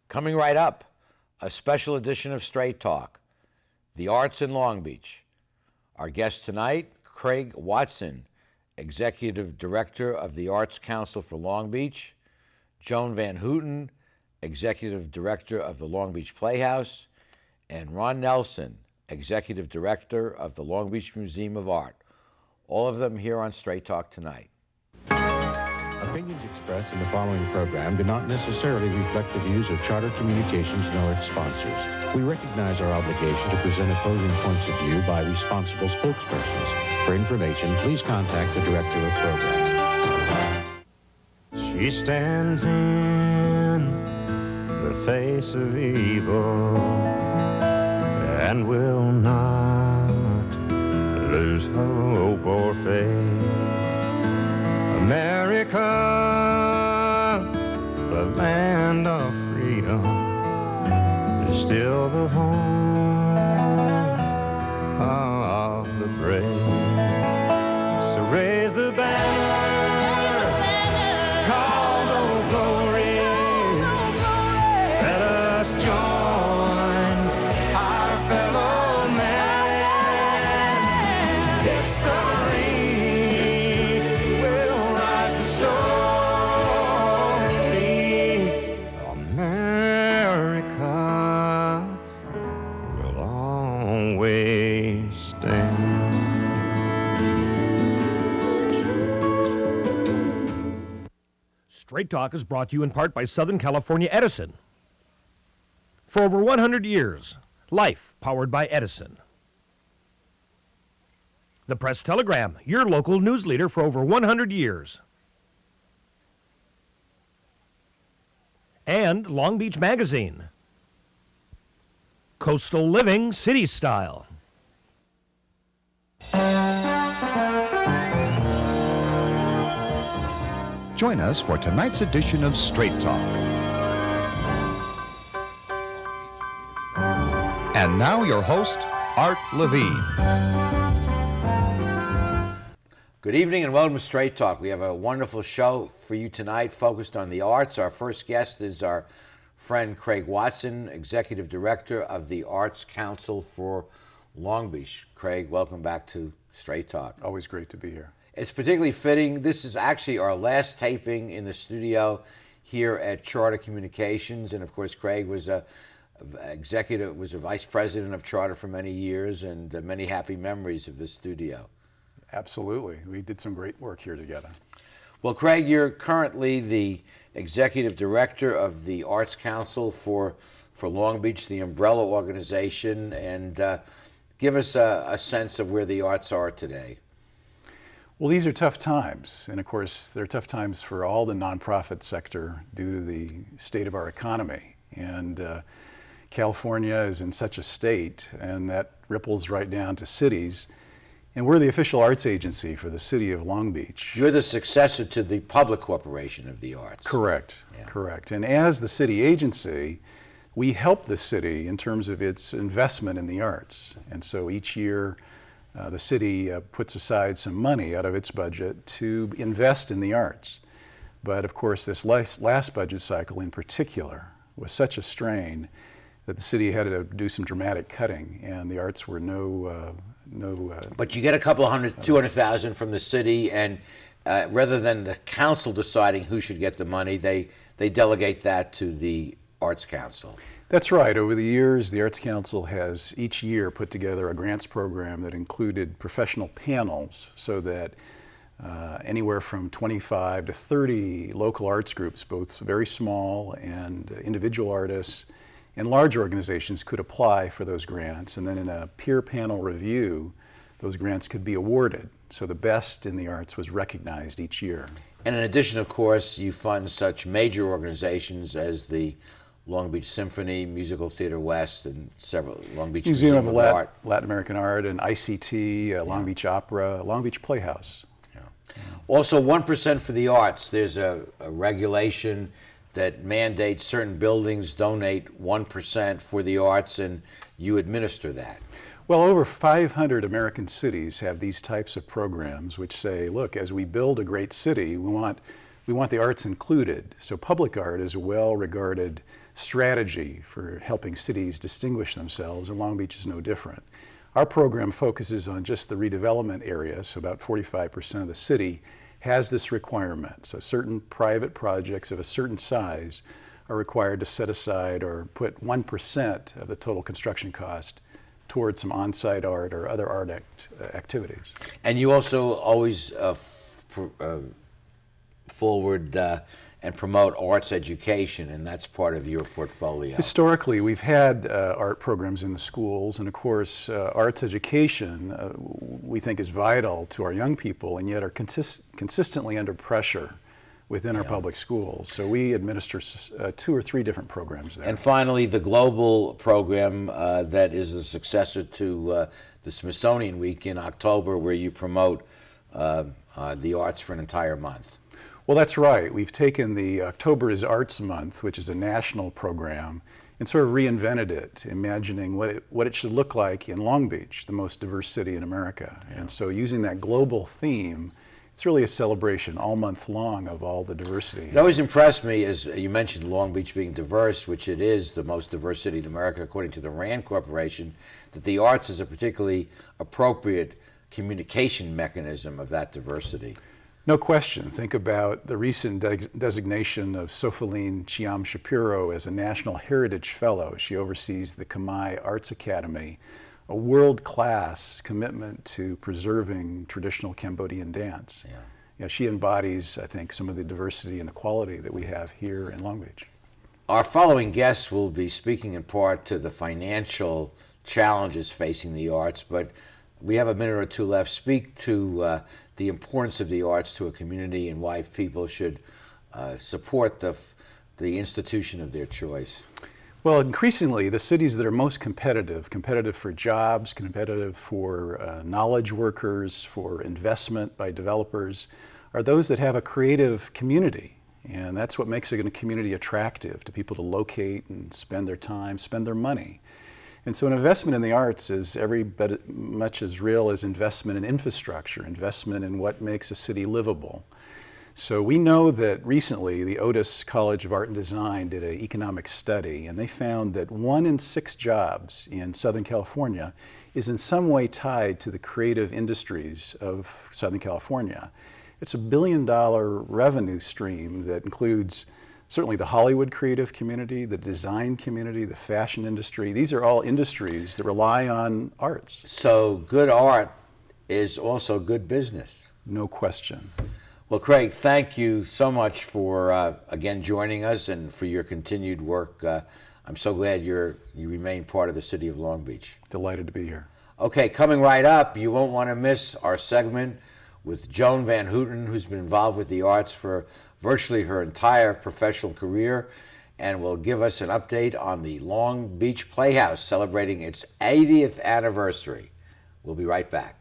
Coming right up, a special edition of Straight Talk, the arts in Long Beach. Our guest tonight, Craig Watson, Executive Director of the Arts Council for Long Beach, Joan Van Houten, Executive Director of the Long Beach Playhouse, and Ron Nelson, Executive Director of the Long Beach Museum of Art. All of them here on Straight Talk tonight. Opinions expressed in the following program do not necessarily reflect the views of Charter Communications nor its sponsors. We recognize our obligation to present opposing points of view by responsible spokespersons. For information, please contact the director of program. She stands in the face of evil and will not lose hope or faith. America, the land of freedom, is still the home of the brave. So raise the banner, call Old Glory, let us join our fellow man. History will write the story. America will always stand. Straight Talk is brought to you in part by Southern California Edison. For over 100 years, life powered by Edison. The Press Telegram, your local news leader for over 100 years. And Long Beach Magazine. Coastal Living, City Style. Join us for tonight's edition of Straight Talk. And now your host, Art Levine. Good evening and welcome to Straight Talk. We have a wonderful show for you tonight focused on the arts. Our first guest is our friend Craig Watson, Executive Director of the Arts Council for Long Beach. Craig, welcome back to Straight Talk. Always great to be here. It's particularly fitting. This is actually our last taping in the studio here at Charter Communications. And of course, Craig was a vice president of Charter for many years, and many happy memories of this studio. Absolutely. We did some great work here together. Well, Craig, you're currently the Executive Director of the Arts Council for Long Beach, the umbrella organization, and give us a sense of where the arts are today. Well, these are tough times, and of course, they're tough times for all the nonprofit sector due to the state of our economy. And California is in such a state, and that ripples right down to cities. And we're the official arts agency for the city of Long Beach. You're the successor to the Public Corporation of the Arts. Correct, Yeah. correct. And as the city agency, we help the city in terms of its investment in the arts. And so each year, the city puts aside some money out of its budget to invest in the arts. But of course, this last budget cycle in particular was such a strain that the city had to do some dramatic cutting, and the arts were But you get a couple of $200,000 from the city, and rather than the council deciding who should get the money, they delegate that to the Arts Council. That's right. Over the years, the Arts Council has each year put together a grants program that included professional panels so that anywhere from 25 to 30 local arts groups, both very small and individual artists, and large organizations could apply for those grants. And then in a peer panel review, those grants could be awarded. So the best in the arts was recognized each year. And in addition, of course, you fund such major organizations as the Long Beach Symphony, Musical Theater West, and several Long Beach Museum of Art. Latin American Art, and ICT, Long Beach Opera, Long Beach Playhouse. Yeah. Also, 1% for the arts. There's a regulation that mandates certain buildings donate 1% for the arts, and you administer that. Well, over 500 American cities have these types of programs which say, look, as we build a great city, we want we want the arts included. So public art is a well-regarded strategy for helping cities distinguish themselves, and Long Beach is no different. Our program focuses on just the redevelopment area, so about 45% of the city has this requirement. So certain private projects of a certain size are required to set aside or put 1% of the total construction cost towards some on-site art or other art activities. And you also always forward and promote arts education, and that's part of your portfolio. Historically, we've had art programs in the schools, and of course, arts education we think is vital to our young people, and yet are consistently under pressure within our public schools. So we administer 2 or 3 different programs there. And finally, the global program that is the successor to the Smithsonian Week in October, where you promote the arts for an entire month. Well, that's right. We've taken the October is Arts Month, which is a national program, and sort of reinvented it, imagining what it should look like in Long Beach, the most diverse city in America. Yeah. And so using that global theme, it's really a celebration all month long of all the diversity. It always impressed me, as you mentioned Long Beach being diverse, which it is the most diverse city in America according to the RAND Corporation, that the arts is a particularly appropriate communication mechanism of that diversity. No question. Think about the recent designation of Sofaline Chiam-Shapiro as a National Heritage Fellow. She oversees the Khmer Arts Academy, a world-class commitment to preserving traditional Cambodian dance. Yeah. Yeah, she embodies, I think, some of the diversity and the quality that we have here in Long Beach. Our following guests will be speaking in part to the financial challenges facing the arts, but we have a minute or two left. Speak to the importance of the arts to a community and why people should support the institution of their choice. Well, increasingly, the cities that are most competitive for jobs, competitive for knowledge workers, for investment by developers, are those that have a creative community. And that's what makes a community attractive to people to locate and spend their time, spend their money. And so an investment in the arts is every bit much as real as investment in infrastructure, investment in what makes a city livable. So we know that recently the Otis College of Art and Design did an economic study, and they found that 1 in 6 jobs in Southern California is in some way tied to the creative industries of Southern California. It's a $1 billion revenue stream that includes certainly the Hollywood creative community, the design community, the fashion industry. These are all industries that rely on arts. So good art is also good business. No question. Well, Craig, thank you so much for, again, joining us and for your continued work. I'm so glad you remain part of the city of Long Beach. Delighted to be here. Okay, coming right up, you won't want to miss our segment with Joan Van Houten, who's been involved with the arts for virtually her entire professional career, and will give us an update on the Long Beach Playhouse celebrating its 80th anniversary. We'll be right back.